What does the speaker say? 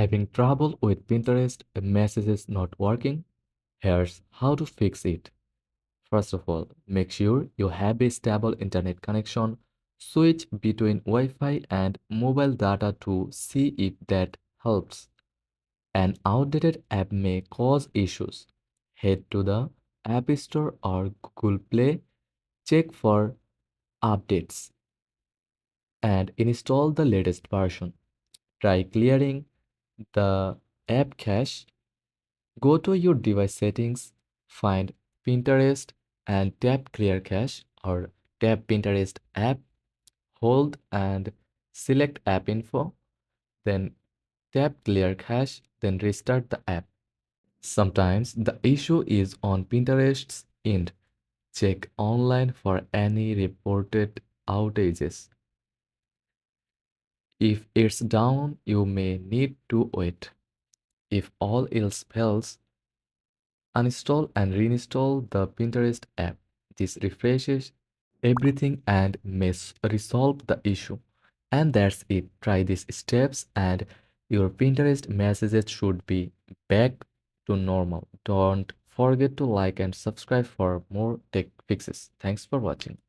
Having trouble with Pinterest messages not working? Here's how to fix it. First of all, make sure you have a stable internet connection. Switch between Wi-Fi and mobile data to see if that helps. An outdated app may cause issues. Head to the App Store or Google Play, check for updates, and install the latest version. Try clearing the app cache. Go to your device settings, find Pinterest and tap Clear Cache or tap Pinterest app, hold and select App Info, then tap Clear Cache, then restart the app. Sometimes the issue is on Pinterest's end. Check online for any reported outages. If it's down, you may need to wait. If all else fails, uninstall and reinstall the Pinterest app. This refreshes everything and may resolve the issue. And that's it. Try these steps and your Pinterest messages should be back to normal. Don't forget to like and subscribe for more tech fixes. Thanks for watching.